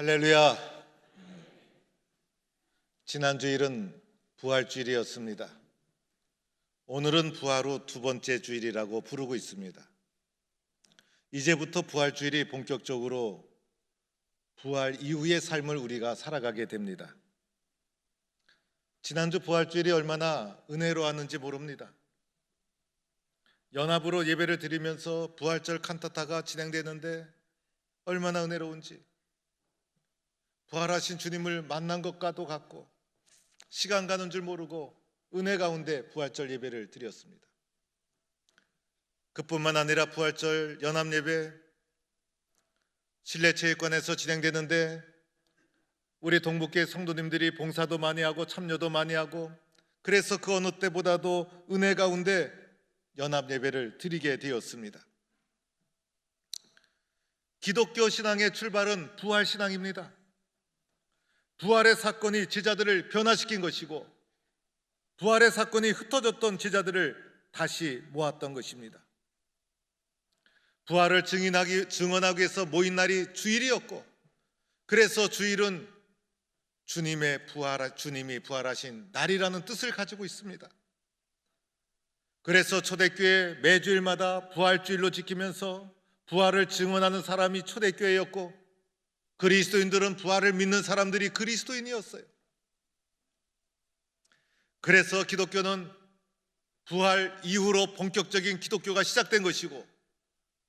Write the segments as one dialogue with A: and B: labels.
A: 할렐루야. 지난 주일은 부활주일이었습니다. 오늘은 부활 후 두 번째 주일이라고 부르고 있습니다. 이제부터 부활주일이 본격적으로 부활 이후의 삶을 우리가 살아가게 됩니다. 지난주 부활주일이 얼마나 은혜로웠는지 모릅니다. 연합으로 예배를 드리면서 부활절 칸타타가 진행되는데 얼마나 은혜로운지, 부활하신 주님을 만난 것과도 같고 시간 가는 줄 모르고 은혜 가운데 부활절 예배를 드렸습니다. 그뿐만 아니라 부활절 연합 예배 실내체육관에서 진행되는데 우리 동북계 성도님들이 봉사도 많이 하고 참여도 많이 하고, 그래서 그 어느 때보다도 은혜 가운데 연합 예배를 드리게 되었습니다. 기독교 신앙의 출발은 부활 신앙입니다. 부활의 사건이 제자들을 변화시킨 것이고, 부활의 사건이 흩어졌던 제자들을 다시 모았던 것입니다. 부활을 증언하기 위해서 모인 날이 주일이었고, 그래서 주일은 주님이 부활하신 날이라는 뜻을 가지고 있습니다. 그래서 초대교회 매주일마다 부활주일로 지키면서 부활을 증언하는 사람이 초대교회였고, 그리스도인들은 부활을 믿는 사람들이 그리스도인이었어요. 그래서 기독교는 부활 이후로 본격적인 기독교가 시작된 것이고,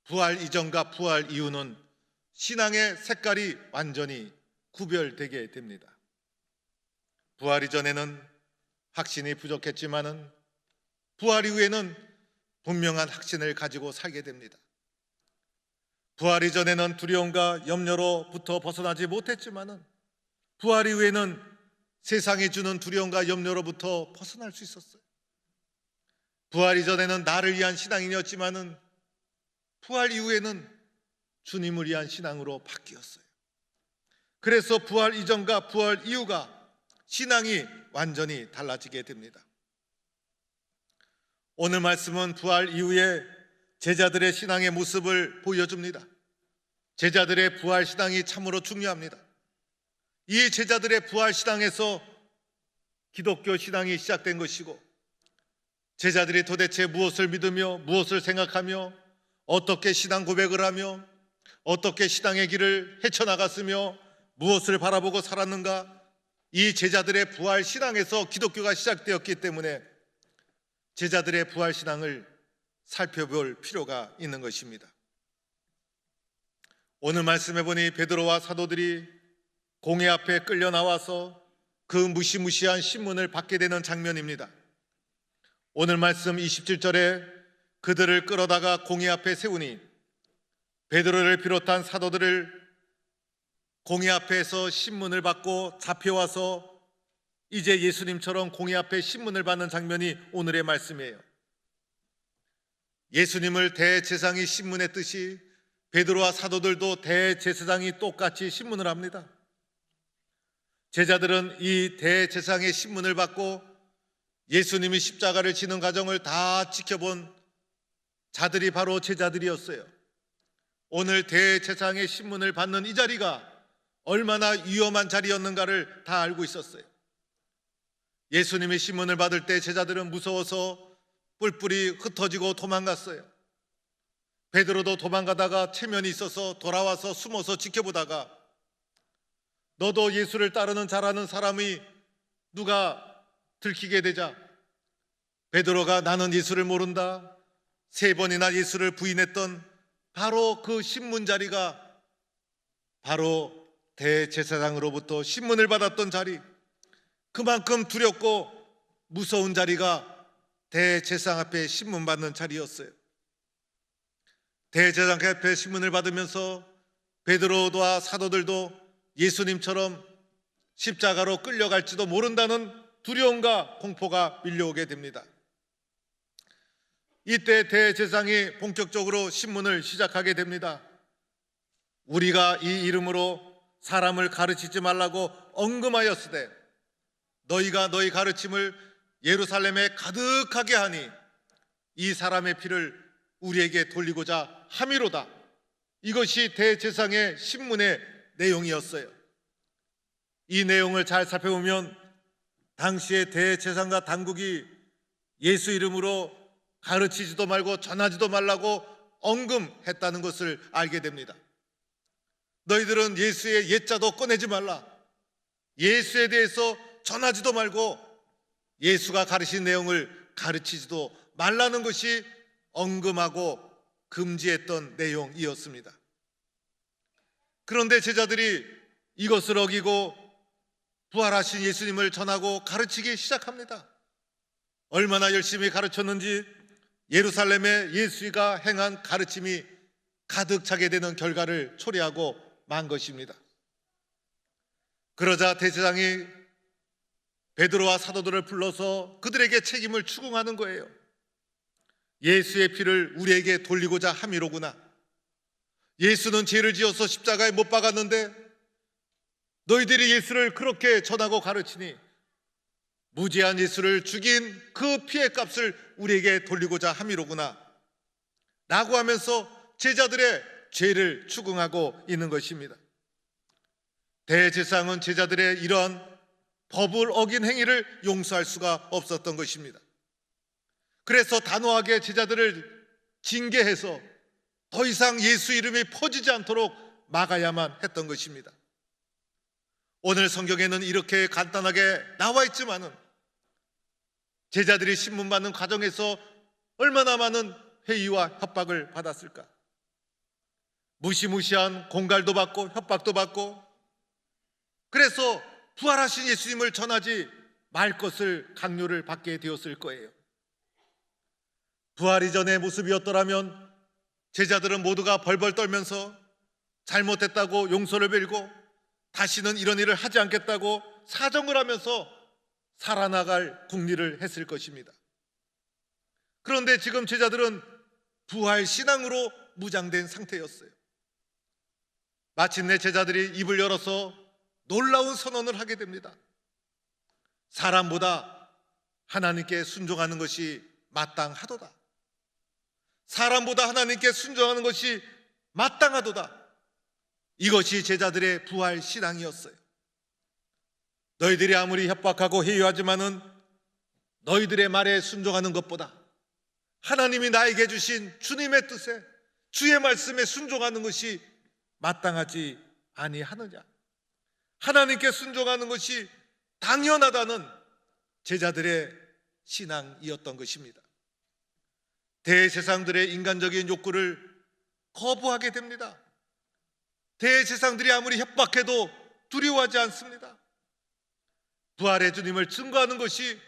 A: 부활 이전과 부활 이후는 신앙의 색깔이 완전히 구별되게 됩니다. 부활 이전에는 확신이 부족했지만은 부활 이후에는 분명한 확신을 가지고 살게 됩니다. 부활 이전에는 두려움과 염려로부터 벗어나지 못했지만은 부활 이후에는 세상이 주는 두려움과 염려로부터 벗어날 수 있었어요. 부활 이전에는 나를 위한 신앙이었지만은 부활 이후에는 주님을 위한 신앙으로 바뀌었어요. 그래서 부활 이전과 부활 이후가 신앙이 완전히 달라지게 됩니다. 오늘 말씀은 부활 이후에 제자들의 신앙의 모습을 보여줍니다. 제자들의 부활 신앙이 참으로 중요합니다. 이 제자들의 부활 신앙에서 기독교 신앙이 시작된 것이고, 제자들이 도대체 무엇을 믿으며 무엇을 생각하며 어떻게 신앙 고백을 하며 어떻게 신앙의 길을 헤쳐나갔으며 무엇을 바라보고 살았는가, 이 제자들의 부활 신앙에서 기독교가 시작되었기 때문에 제자들의 부활 신앙을 살펴볼 필요가 있는 것입니다. 오늘 말씀해 보니 베드로와 사도들이 공회 앞에 끌려 나와서 그 무시무시한 신문을 받게 되는 장면입니다. 오늘 말씀 27절에 그들을 끌어다가 공회 앞에 세우니, 베드로를 비롯한 사도들을 공회 앞에서 신문을 받고 잡혀와서 이제 예수님처럼 공회 앞에 신문을 받는 장면이 오늘의 말씀이에요. 예수님을 대제사장이 신문했듯이 베드로와 사도들도 대제사장이 똑같이 신문을 합니다. 제자들은 이 대제사장의 신문을 받고 예수님이 십자가를 지는 과정을 다 지켜본 자들이 바로 제자들이었어요. 오늘 대제사장의 신문을 받는 이 자리가 얼마나 위험한 자리였는가를 다 알고 있었어요. 예수님의 신문을 받을 때 제자들은 무서워서 뿔뿔이 흩어지고 도망갔어요. 베드로도 도망가다가 체면이 있어서 돌아와서 숨어서 지켜보다가, 너도 예수를 따르는 자라는 사람이 누가 들키게 되자 베드로가 나는 예수를 모른다 3번이나 예수를 부인했던 바로 그 신문 자리가 바로 대제사장으로부터 신문을 받았던 자리, 그만큼 두렵고 무서운 자리가 대제사장 앞에 신문 받는 자리였어요. 대제사장 앞에 신문을 받으면서 베드로와 사도들도 예수님처럼 십자가로 끌려갈지도 모른다는 두려움과 공포가 밀려오게 됩니다. 이때 대제사장이 본격적으로 신문을 시작하게 됩니다. 우리가 이 이름으로 사람을 가르치지 말라고 언금하였으되 너희가 너희 가르침을 예루살렘에 가득하게 하니 이 사람의 피를 우리에게 돌리고자 함이로다. 이것이 대제사장의 신문의 내용이었어요. 이 내용을 잘 살펴보면 당시의 대제사장과 당국이 예수 이름으로 가르치지도 말고 전하지도 말라고 언금했다는 것을 알게 됩니다. 너희들은 예수의 옛자도 꺼내지 말라. 예수에 대해서 전하지도 말고 예수가 가르친 내용을 가르치지도 말라는 것이 언금하고 금지했던 내용이었습니다. 그런데 제자들이 이것을 어기고 부활하신 예수님을 전하고 가르치기 시작합니다. 얼마나 열심히 가르쳤는지 예루살렘에 예수가 행한 가르침이 가득 차게 되는 결과를 초래하고 만 것입니다. 그러자 대제사장이 베드로와 사도들을 불러서 그들에게 책임을 추궁하는 거예요. 예수의 피를 우리에게 돌리고자 함이로구나. 예수는 죄를 지어서 십자가에 못 박았는데 너희들이 예수를 그렇게 전하고 가르치니 무죄한 예수를 죽인 그 피의 값을 우리에게 돌리고자 함이로구나 라고 하면서 제자들의 죄를 추궁하고 있는 것입니다. 대제사장은 제자들의 이러한 법을 어긴 행위를 용서할 수가 없었던 것입니다. 그래서 단호하게 제자들을 징계해서 더 이상 예수 이름이 퍼지지 않도록 막아야만 했던 것입니다. 오늘 성경에는 이렇게 간단하게 나와 있지만은 제자들이 신문받는 과정에서 얼마나 많은 회의와 협박을 받았을까? 무시무시한 공갈도 받고 협박도 받고, 그래서 부활하신 예수님을 전하지 말 것을 강요를 받게 되었을 거예요. 부활 이전의 모습이었더라면 제자들은 모두가 벌벌 떨면서 잘못했다고 용서를 빌고 다시는 이런 일을 하지 않겠다고 사정을 하면서 살아나갈 궁리를 했을 것입니다. 그런데 지금 제자들은 부활 신앙으로 무장된 상태였어요. 마침내 제자들이 입을 열어서 놀라운 선언을 하게 됩니다. 사람보다 하나님께 순종하는 것이 마땅하도다. 사람보다 하나님께 순종하는 것이 마땅하도다. 이것이 제자들의 부활 신앙이었어요. 너희들이 아무리 협박하고 회유하지만은 너희들의 말에 순종하는 것보다 하나님이 나에게 주신 주님의 뜻에, 주의 말씀에 순종하는 것이 마땅하지 아니하느냐. 하나님께 순종하는 것이 당연하다는 제자들의 신앙이었던 것입니다. 대제사장들의 인간적인 욕구를 거부하게 됩니다. 대제사장들이 아무리 협박해도 두려워하지 않습니다. 부활의 주님을 증거하는 것이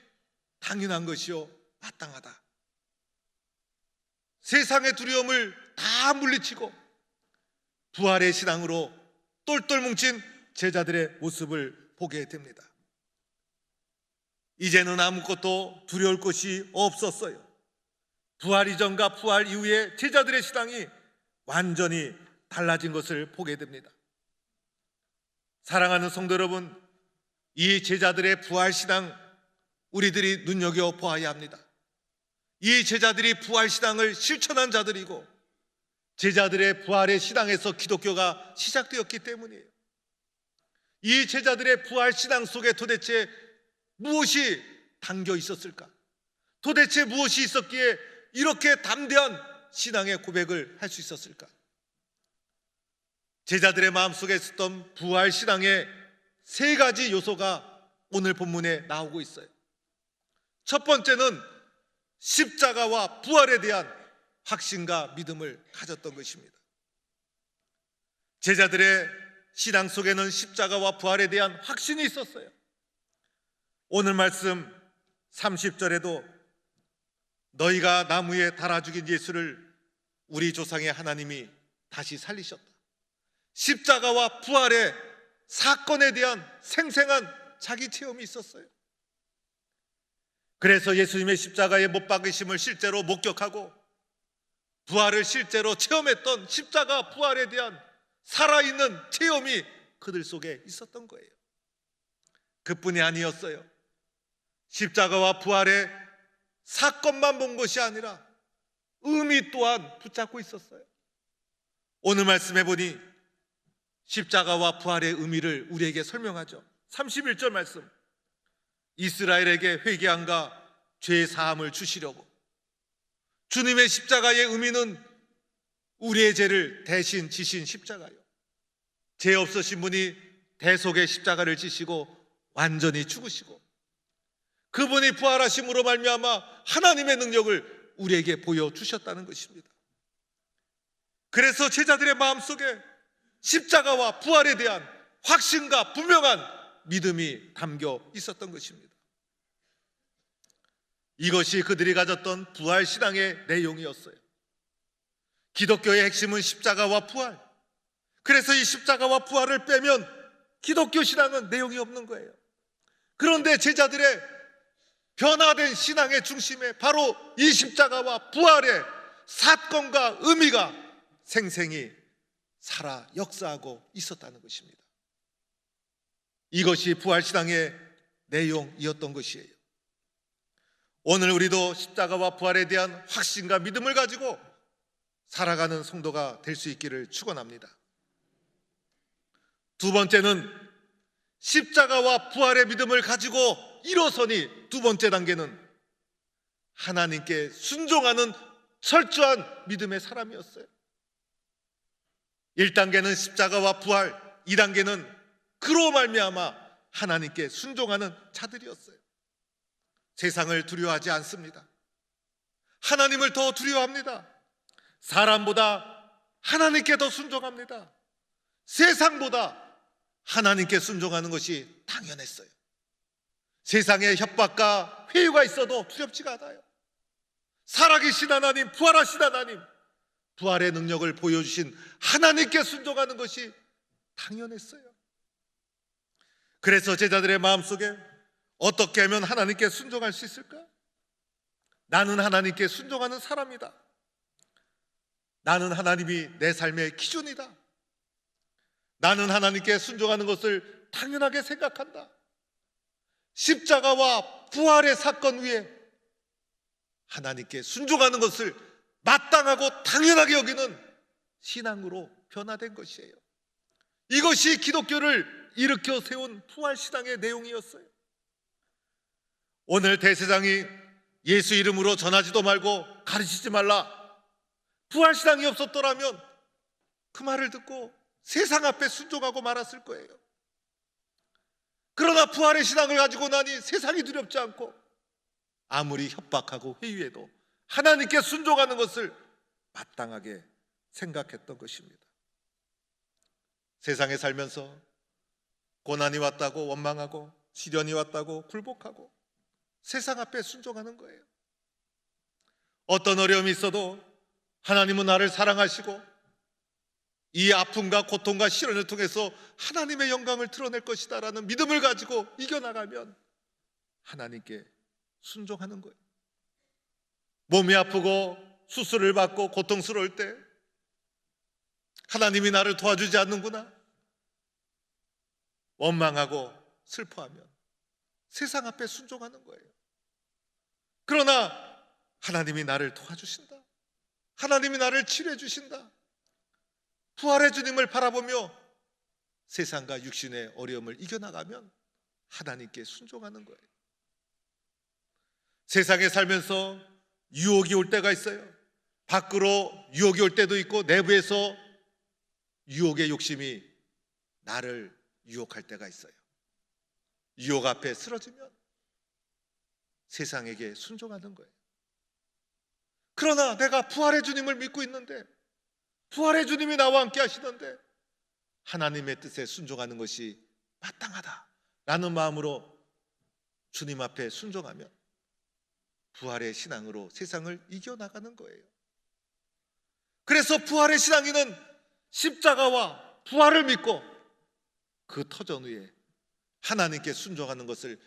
A: 당연한 것이요 마땅하다. 세상의 두려움을 다 물리치고 부활의 신앙으로 똘똘 뭉친 제자들의 모습을 보게 됩니다. 이제는 아무것도 두려울 것이 없었어요. 부활 이전과 부활 이후에 제자들의 신앙이 완전히 달라진 것을 보게 됩니다. 사랑하는 성도 여러분, 이 제자들의 부활 신앙 우리들이 눈여겨보아야 합니다. 이 제자들이 부활 신앙을 실천한 자들이고 제자들의 부활의 신앙에서 기독교가 시작되었기 때문이에요. 이 제자들의 부활 신앙 속에 도대체 무엇이 담겨 있었을까? 도대체 무엇이 있었기에 이렇게 담대한 신앙의 고백을 할 수 있었을까? 제자들의 마음속에 있었던 부활 신앙의 세 가지 요소가 오늘 본문에 나오고 있어요. 첫 번째는 십자가와 부활에 대한 확신과 믿음을 가졌던 것입니다. 제자들의 신앙 속에는 십자가와 부활에 대한 확신이 있었어요. 오늘 말씀 30절에도 너희가 나무에 달아 죽인 예수를 우리 조상의 하나님이 다시 살리셨다. 십자가와 부활의 사건에 대한 생생한 자기 체험이 있었어요. 그래서 예수님의 십자가의 못 박으심을 실제로 목격하고 부활을 실제로 체험했던 십자가 부활에 대한 살아있는 체험이 그들 속에 있었던 거예요. 그뿐이 아니었어요. 십자가와 부활의 사건만 본 것이 아니라 의미 또한 붙잡고 있었어요. 오늘 말씀해 보니 십자가와 부활의 의미를 우리에게 설명하죠. 31절 말씀, 이스라엘에게 회개함과 죄 사함을 주시려고. 주님의 십자가의 의미는 우리의 죄를 대신 지신 십자가요. 죄 없으신 분이 대속의 십자가를 지시고 완전히 죽으시고, 그분이 부활하심으로 말미암아 하나님의 능력을 우리에게 보여주셨다는 것입니다. 그래서 제자들의 마음속에 십자가와 부활에 대한 확신과 분명한 믿음이 담겨 있었던 것입니다. 이것이 그들이 가졌던 부활신앙의 내용이었어요. 기독교의 핵심은 십자가와 부활. 그래서 이 십자가와 부활을 빼면 기독교 신앙은 내용이 없는 거예요. 그런데 제자들의 변화된 신앙의 중심에 바로 이 십자가와 부활의 사건과 의미가 생생히 살아 역사하고 있었다는 것입니다. 이것이 부활신앙의 내용이었던 것이에요. 오늘 우리도 십자가와 부활에 대한 확신과 믿음을 가지고 살아가는 성도가 될 수 있기를 축원합니다. 두 번째는 십자가와 부활의 믿음을 가지고 일어서니 두 번째 단계는 하나님께 순종하는 철저한 믿음의 사람이었어요. 1단계는 십자가와 부활, 2단계는 그로 말미암아 하나님께 순종하는 자들이었어요. 세상을 두려워하지 않습니다. 하나님을 더 두려워합니다. 사람보다 하나님께 더 순종합니다. 세상보다 하나님께 순종하는 것이 당연했어요. 세상에 협박과 회유가 있어도 두렵지가 않아요. 살아계신 하나님, 부활하신 하나님, 부활의 능력을 보여주신 하나님께 순종하는 것이 당연했어요. 그래서 제자들의 마음속에 어떻게 하면 하나님께 순종할 수 있을까? 나는 하나님께 순종하는 사람이다. 나는 하나님이 내 삶의 기준이다. 나는 하나님께 순종하는 것을 당연하게 생각한다. 십자가와 부활의 사건 위에 하나님께 순종하는 것을 마땅하고 당연하게 여기는 신앙으로 변화된 것이에요. 이것이 기독교를 일으켜 세운 부활신앙의 내용이었어요. 오늘 대세상이 예수 이름으로 전하지도 말고 가르치지 말라, 부활신앙이 없었더라면 그 말을 듣고 세상 앞에 순종하고 말았을 거예요. 그러나 부활의 신앙을 가지고 나니 세상이 두렵지 않고 아무리 협박하고 회유해도 하나님께 순종하는 것을 마땅하게 생각했던 것입니다. 세상에 살면서 고난이 왔다고 원망하고 시련이 왔다고 굴복하고 세상 앞에 순종하는 거예요. 어떤 어려움이 있어도 하나님은 나를 사랑하시고 이 아픔과 고통과 시련을 통해서 하나님의 영광을 드러낼 것이다 라는 믿음을 가지고 이겨나가면 하나님께 순종하는 거예요. 몸이 아프고 수술을 받고 고통스러울 때 하나님이 나를 도와주지 않는구나 원망하고 슬퍼하면 세상 앞에 순종하는 거예요. 그러나 하나님이 나를 도와주신다, 하나님이 나를 치료해 주신다, 부활의 주님을 바라보며 세상과 육신의 어려움을 이겨나가면 하나님께 순종하는 거예요. 세상에 살면서 유혹이 올 때가 있어요. 밖으로 유혹이 올 때도 있고 내부에서 유혹의 욕심이 나를 유혹할 때가 있어요. 유혹 앞에 쓰러지면 세상에게 순종하는 거예요. 그러나 내가 부활의 주님을 믿고 있는데, 부활의 주님이 나와 함께 하시던데 하나님의 뜻에 순종하는 것이 마땅하다라는 마음으로 주님 앞에 순종하면 부활의 신앙으로 세상을 이겨나가는 거예요. 그래서 부활의 신앙인은 십자가와 부활을 믿고 그 터전 위에 하나님께 순종하는 것을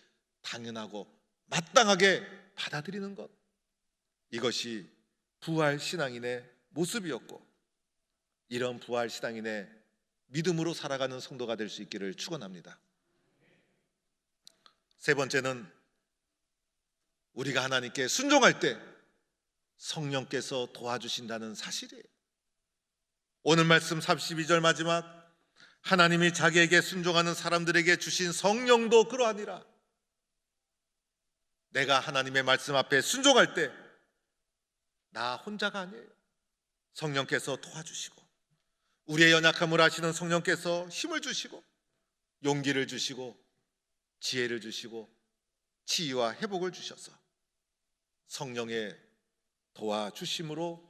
A: 당연하고 마땅하게 받아들이는 것, 이것이 부활 신앙인의 모습이었고, 이런 부활 신앙인의 믿음으로 살아가는 성도가 될 수 있기를 축원합니다. 세 번째는 우리가 하나님께 순종할 때 성령께서 도와주신다는 사실이에요. 오늘 말씀 32절 마지막, 하나님이 자기에게 순종하는 사람들에게 주신 성령도 그러하니라. 내가 하나님의 말씀 앞에 순종할 때 나 혼자가 아니에요. 성령께서 도와주시고, 우리의 연약함을 아시는 성령께서 힘을 주시고, 용기를 주시고, 지혜를 주시고, 치유와 회복을 주셔서 성령의 도와주심으로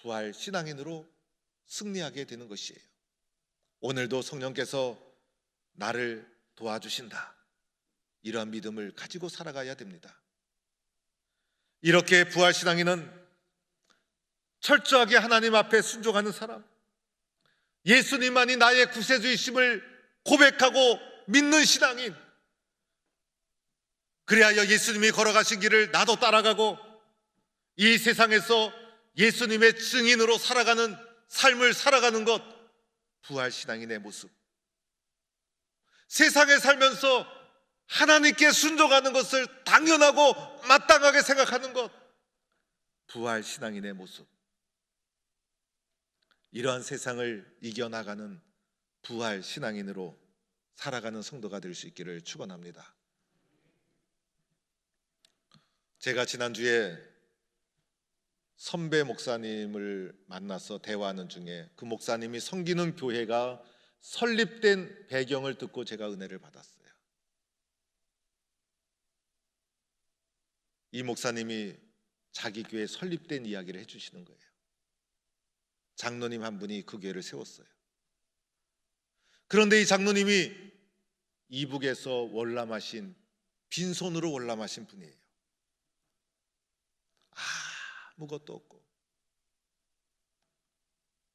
A: 부활 신앙인으로 승리하게 되는 것이에요. 오늘도 성령께서 나를 도와주신다, 이러한 믿음을 가지고 살아가야 됩니다. 이렇게 부활 신앙인은 철저하게 하나님 앞에 순종하는 사람, 예수님만이 나의 구세주이심을 고백하고 믿는 신앙인, 그리하여 예수님이 걸어가신 길을 나도 따라가고 이 세상에서 예수님의 증인으로 살아가는 삶을 살아가는 것, 부활 신앙인의 모습. 세상에 살면서 하나님께 순종하는 것을 당연하고 마땅하게 생각하는 것, 부활 신앙인의 모습. 이러한 세상을 이겨나가는 부활 신앙인으로 살아가는 성도가 될 수 있기를 축원합니다. 제가 지난주에 선배 목사님을 만나서 대화하는 중에 그 목사님이 섬기는 교회가 설립된 배경을 듣고 제가 은혜를 받았어요. 이 목사님이 자기 교회 설립된 이야기를 해주시는 거예요. 장로님 한 분이 그 교회를 세웠어요. 그런데 이 장로님이 이북에서 월남하신, 빈손으로 월남하신 분이에요. 아무것도 없고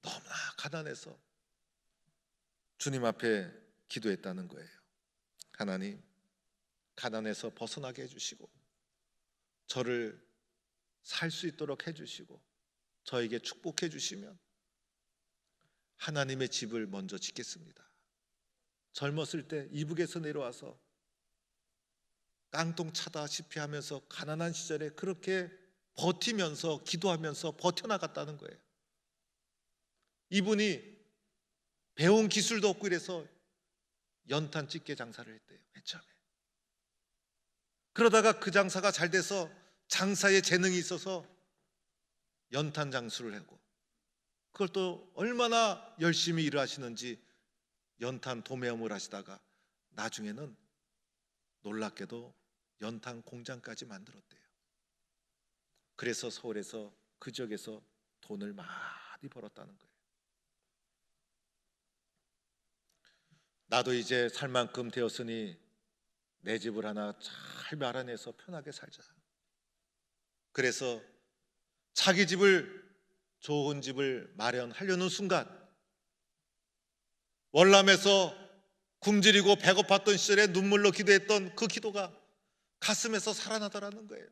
A: 너무나 가난해서 주님 앞에 기도했다는 거예요. 하나님, 가난에서 벗어나게 해주시고 저를 살 수 있도록 해주시고 저에게 축복해 주시면 하나님의 집을 먼저 짓겠습니다. 젊었을 때 이북에서 내려와서 깡통 차다시피 하면서 가난한 시절에 그렇게 버티면서 기도하면서 버텨나갔다는 거예요. 이분이 배운 기술도 없고 이래서 연탄 집게 장사를 했대요, 맨 처음에. 그러다가 그 장사가 잘 돼서 장사에 재능이 있어서 연탄 장수를 하고, 그걸 또 얼마나 열심히 일을 하시는지 연탄 도매업을 하시다가 나중에는 놀랍게도 연탄 공장까지 만들었대요. 그래서 서울에서 그 지역에서 돈을 많이 벌었다는 거예요. 나도 이제 살 만큼 되었으니 내 집을 하나 잘 마련해서 편하게 살자. 그래서 자기 집을, 좋은 집을 마련하려는 순간 월남에서 굶주리고 배고팠던 시절에 눈물로 기도했던 그 기도가 가슴에서 살아나더라는 거예요.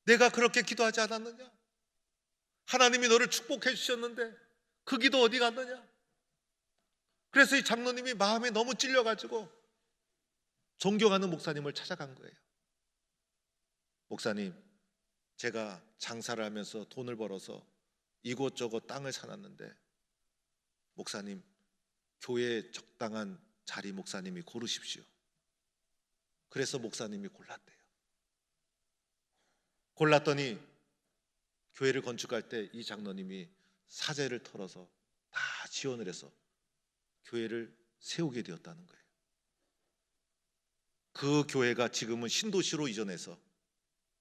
A: 내가 그렇게 기도하지 않았느냐? 하나님이 너를 축복해 주셨는데 그 기도 어디 갔느냐? 그래서 이 장로님이 마음에 너무 찔려가지고 존경하는 목사님을 찾아간 거예요. 목사님, 제가 장사를 하면서 돈을 벌어서 이곳저곳 땅을 사놨는데 목사님, 교회에 적당한 자리 목사님이 고르십시오. 그래서 목사님이 골랐대요. 골랐더니 교회를 건축할 때 이 장로님이 사재를 털어서 다 지원을 해서 교회를 세우게 되었다는 거예요. 그 교회가 지금은 신도시로 이전해서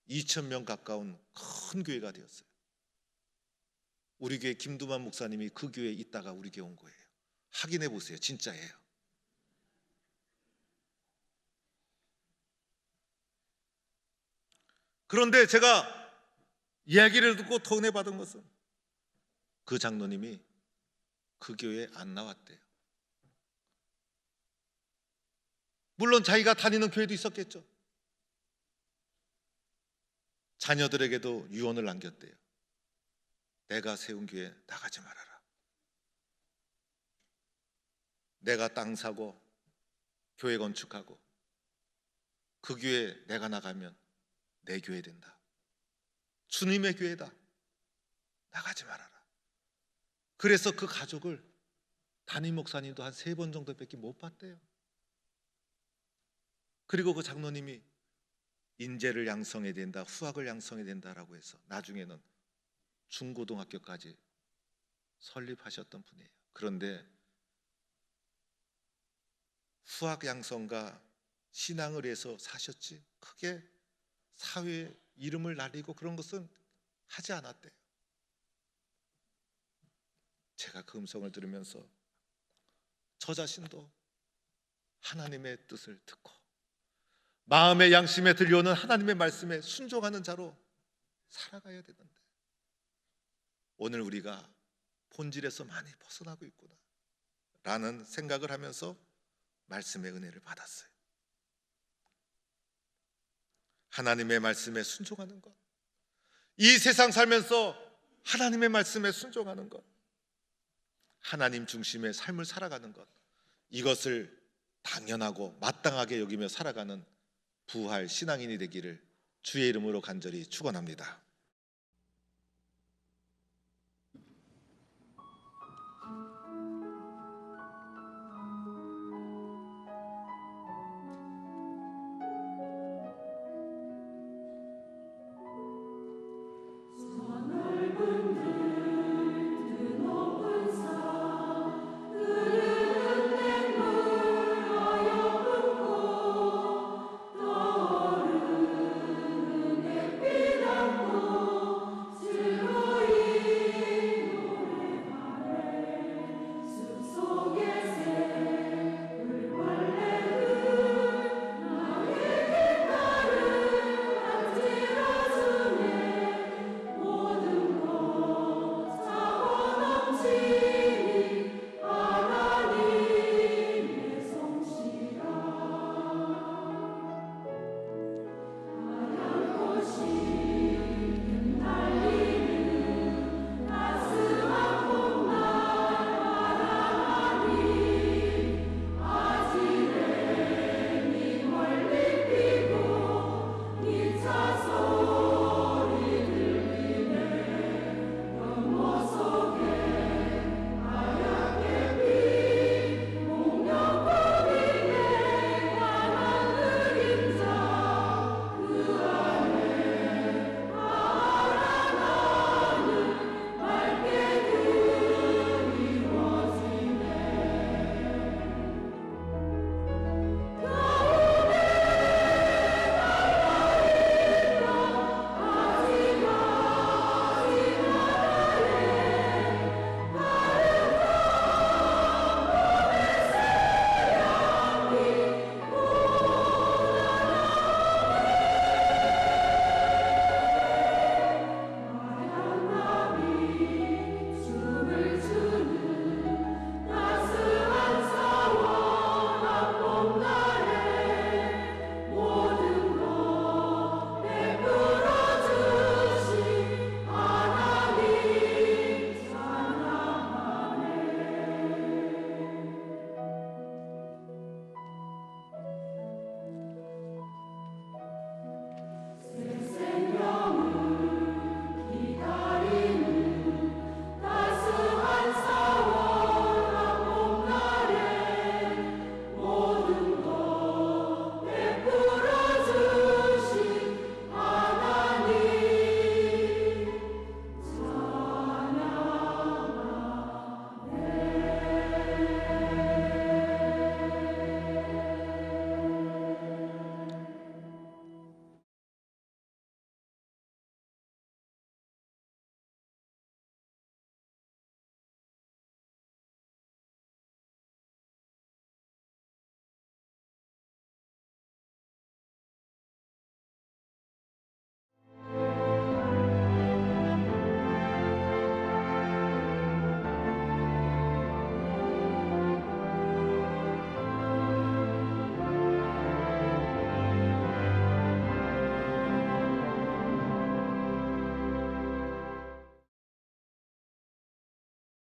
A: 2,000명 가까운 큰 교회가 되었어요. 우리 교회 김두만 목사님이 그 교회에 있다가 우리 교회 온 거예요. 확인해 보세요. 진짜예요. 그런데 제가 이야기를 듣고 더 은혜 받은 것은 그 장로님이 그 교회에 안 나왔대요. 물론 자기가 다니는 교회도 있었겠죠. 자녀들에게도 유언을 남겼대요. 내가 세운 교회 나가지 말아라. 내가 땅 사고 교회 건축하고 그 교회 내가 나가면 내 교회 된다. 주님의 교회다. 나가지 말아라. 그래서 그 가족을 담임 목사님도 한 3번 정도밖에 못 봤대요. 그리고 그 장로님이 인재를 양성해야 된다, 후학을 양성해야 된다라고 해서 나중에는 중고등학교까지 설립하셨던 분이에요. 그런데 후학 양성과 신앙을 위해서 사셨지 크게 사회에 이름을 날리고 그런 것은 하지 않았대요. 제가 그 음성을 들으면서 저 자신도 하나님의 뜻을 듣고 마음의 양심에 들려오는 하나님의 말씀에 순종하는 자로 살아가야 되는데 오늘 우리가 본질에서 많이 벗어나고 있구나 라는 생각을 하면서 말씀의 은혜를 받았어요. 하나님의 말씀에 순종하는 것, 이 세상 살면서 하나님의 말씀에 순종하는 것, 하나님 중심의 삶을 살아가는 것, 이것을 당연하고 마땅하게 여기며 살아가는 부활 신앙인이 되기를 주의 이름으로 간절히 축원합니다.